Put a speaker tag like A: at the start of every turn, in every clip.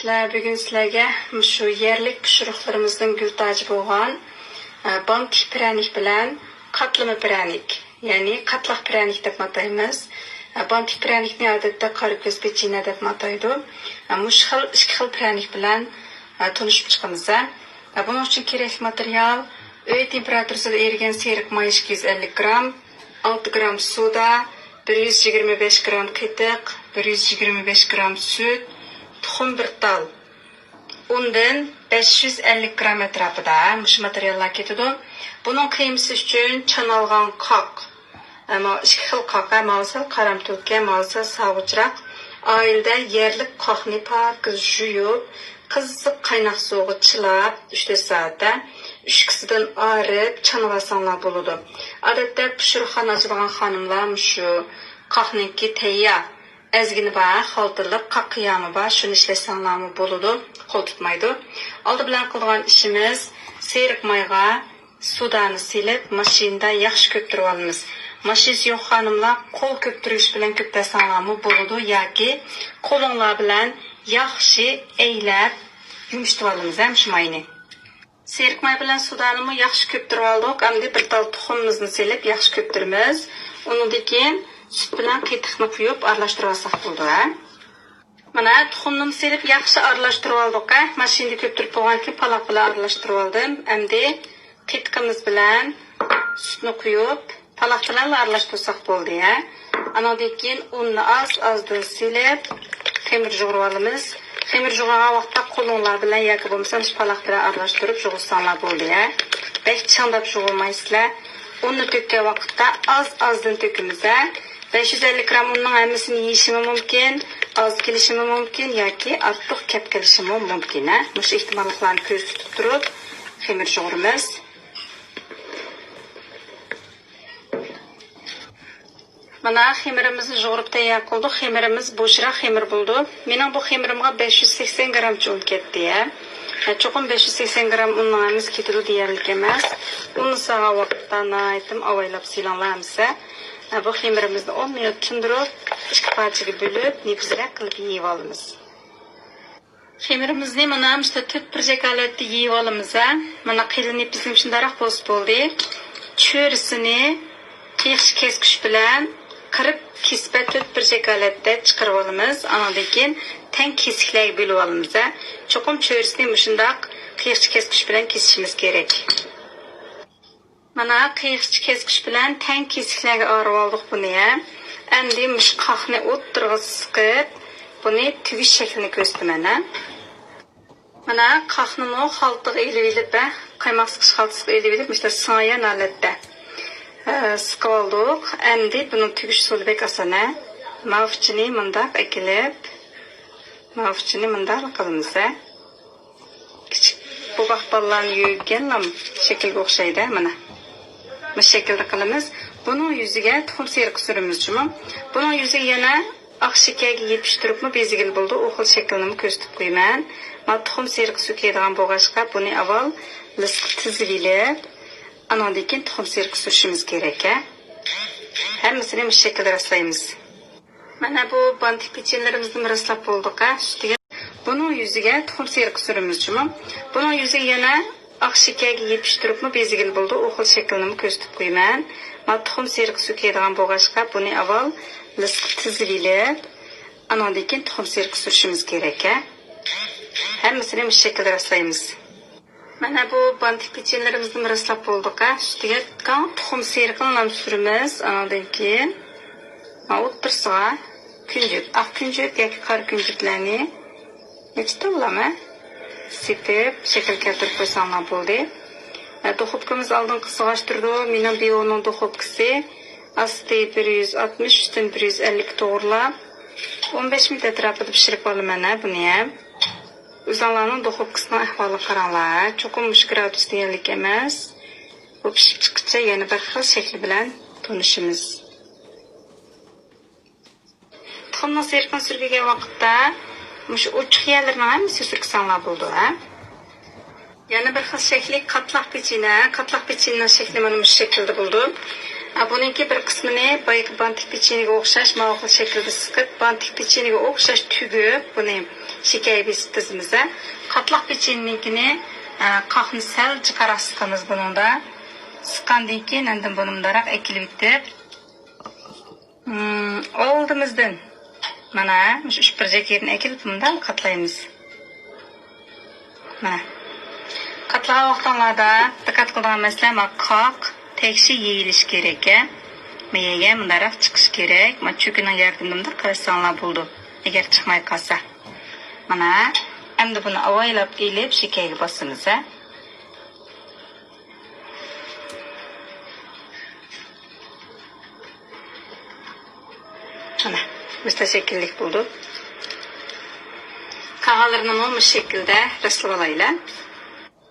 A: Sizler bugün sizlerge şu yerlik pişiriqlarimizning gültacı bo'lgan bantik prənik bilan qatlama prənik, ya'ni qatlaq prənik deb ataymiz. Bantik prənikni odatda qora ko'z pechina deb ataydi. Mush xil ikki xil prənik bilan tanishib chiqamiz. Buning uchun kerakli material: uy temperaturasida erigan seriq may 250 gram, 6 gram soda, 125 gram qatiq, 125 gram süt, tuxum bir tal. Undan 550 gram atrofida mush materiallar ketadi. Buning qiymasi uchun chanalgan qoq. Ammo ikki xil qoq, mavsal qaramtulka, mavsal savuchroq. Oilada yerlik qoqni pak yuvib, qiziq qaynoq suvga chilab 3 soatda ishkisidan arib chanalasanlar bo'ladi. Odatda pishiriqxona ochadigan xonimlar shu qoqniki tayyor. Azgini bor, xaltiliq qaqqiyami bor, shuni ishlasanlarmi bo'ladi, qo'l tutmaydi. Oldi bilan qilgan ishimiz seriq mayga sudani silib, mashinada yaxshi ko'ptirib olamiz. Mashinasi yo'q xonimlar qo'l ko'ptirish bilan ko'ptasanlarmi bo'ladi yoki qo'linglar bilan yaxshi eylab yumshatib olamiz ham shu mayni. Seriq may bilan sudanimi yaxshi ko'ptirib oldik. Endi bir tal tuxumimizni silib yaxshi ko'ptiramiz. Undan keyin süt bilan qatiqni quyib aralashtirib olsak bo'ldi. Mana tuxumni silib yaxshi aralashtirib oldik. Mashinada ko'ptirib qo'ygan keyin paloq bilan aralashtirib oldim. Endi qatiqimiz bilan sütni quyib paloq bilan aralashtirsak bo'ldi. Andan keyin unni az-azdan silib xamir yo'g'irib olamiz. Xamir yo'g'irgan vaqtda qo'linglar bilan yoki bo'lmasa paloq bilan aralashtirib yo'g'irsanlar bo'ldi. Bek chandab yo'g'irmaysizlar. Unni tökкен vaqtda az-azdan tökimiz. 550 gram unning hammasini yeyishimiz mumkin, oz kelishimi mumkin yoki ortiq kep kelishimi mumkin. Mush ehtimollarni ko'z tutib turib xamir yo'g'iramiz. Mana xamirimizni yo'g'irib tayyor qildik. Xamirimiz bo'shroq xamir bo'ldi. Mening bu xamirimga 580 gram un ketdi. Cho'qim 580 gram unning hammasi ketadi deyarlik emas. Uni sağa vaqtdan aytdim, avaylab silanlamsa. Bu xamirimizni 10 minut tindirib, ikki parchaga bo'lib, nefisroq qilib yeyib olamiz. Xamirimizni mana işte 4 parchaga yeyib olamiz. Mana qilinib bizning shundaroq bo'lsa bo'ldi. Cho'risini qiyiqchi kesgich bilan qirib kesib 4 parchaga chiqarib olamiz. Andan keyin teng kesiklarga bo'lib olamiz. Cho'qim cho'risini shundoq qiyiqchi kesgich bilan kesishimiz kerak. Mana qiyiqchi kesgich bilan teng kesiklarga ayirib oldik buni. Endi mushqoqni o'ttirg'i siqib, buni tugish shaklini ko'rsataman. Mana qoqni xaltiga ilib, qaymoq siqish xaltasiga ilib, işte soyan holatda siqib oldik. Endi buni tugish usuli bek oson. Mavchini mundaq ekilib, mavchini mundaq qilamiz. Kichik bo'g'aq ballarni yuvgan shaklga o'xshaydi mana. Bu shaklda qilamiz. Buning yuziga tuxum seriq surimiz-chimi? Buning yuziga yana oq shakarga yepishtiribmi bezigil bo'ldi. U xil shaklini ko'rsatib qo'yman. Men tuxum seriq sukaydigan bo'g'ashqa buni avval tizib ilib, andan keyin tuxum seriq surishimiz kerak. Hammasini bu shaklda raslaymiz. Mana bu bantik pechenlarimizni raslab bo'ldik. Ustiga buning yuziga tuxum seriq surimiz-chimi? Buning yuziga yana oq shakarga yepishtiribmi bezigil bo'ldi. U xil shaklini ko'rsatib qo'yman. Men tuxum seriq sukaydigan bo'g'ashqa buni avval tizib ilib, andan keyin tuxum seriq surishimiz kerak. Hammasini bu shaklda raslaymiz. Mana bu bantik pechenlarimizni raslab bo'ldik. Ustiga tuxum seriqni surimiz. Andan keyin o'ttirsa kunjut, oq kunjut yoki qora kunjutlarni nechta bo'lami? Sepib, shakl keltirib qo'ysanlar bo'ldi. Duxovkamiz oldin qisqashtirdi. Mening bioning duxovkasi asti 160, ustin 150 to'g'rilab 15 minut atrofida pishirib olaman buni ham. O'zinglarning duxovkasining ahvoliga qaranglar. Cho'qim gradus deyarlik emas. Bu pishib chiqqancha yana bir xil shakli bilan tunishimiz. Tuxumni seriqni surgan vaqtda mush ochiq yerlarni hammasi surksanlar bo'ldi. Yana bir xil shakli qatlaq pechina. Qatlaq pechinaning shakli mana bu shaklda bo'ldi. Buningki bir qismini boyagi bantik pechinaga o'xshash ma'qul shaklda siqib, bantik pechinaga o'xshash tugib, buni şeker besitimiz. Katlaq pechenninkini qaqni sal jiqaroq sıqamiz buningda. Sıqqandan keyin endi bunimdaroq ekilib bitib. Oldimizdan mana shu 3 yerini ekilib bundan qatlaymiz. Mana. Qatlagan vaqtlarda diqqat qilgan masala qaq tekshi yeyilish kerak. Miyaga bundaroq chiqish kerak. Mana cho'kining yordamida qilsanglar bo'ldi. Agar chiqmay qolsa. Mana endi buni avaylab elib shekarga bosamiz. Mana müsteşekkillik buldu. Kağalarını bu şekilde rəslab alaylar.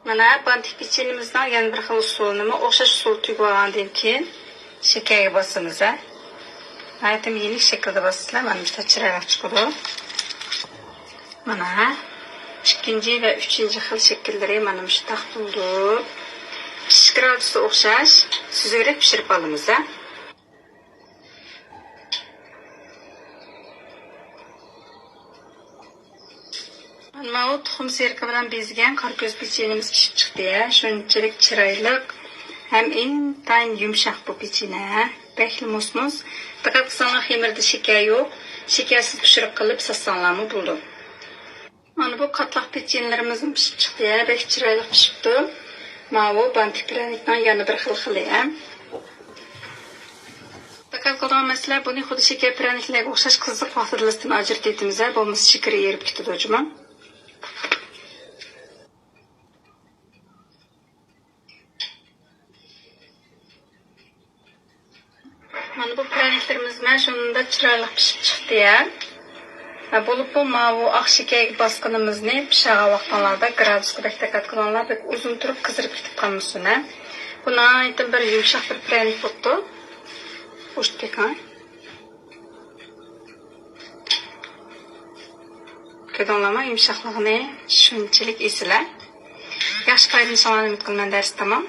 A: Mana bantik pechenimizden yana bir xil usulunu o'xshash usul tugib olgandan keyin shekarga bosamiz. Aytim yenilik shaklda bosinglar, mana bu chiroyli chiqadi. Mana ikkinchi va uchinchi xil shakllari mana shu taq bo'ldi. Pishish gradusi o'xshash, suzukroq pishirib olamiz. Mana bu tuxum serka bilan bezgan qarko'z pechenimiz pishib chiqdi. Shunchalik chiroyli ham intayin yumshoq bu pechena. Bekli mos-mos. Faqat qisanglar xemirda shakar yo'q. Shakarsiz pishiriq qilib sassanglarmi bo'ldi. Mana bu qatlaq pechenlarimiz pishib chiqdi. Bek chiroyli pishibdi. Mana bu bantik pryanikning yana bir xili ham. Faqat qolgan masala buni xuddi shakar pryaniklarga o'xshash qiziq vaqtida ajrataymiz. Bo'lmasa shakar erib ketadi o'jima. Mana bu pryaniklarimiz mana shunda chiroyli pishib chiqdi ya. Bo'lib bu oq shakarga bosqinimizni pishagan vaqtlarda gradusga diqqat qilinglar, bek uzun turib qizirib ketib qolmasin. Buni aytib bir yumshoq bir pryanik bo'ldi. Ushtikan. Ko'rdinglarmi yumshoqligini shunchalik eslar. Yaxshi foydalanishinglarni umid qilaman dars tamom.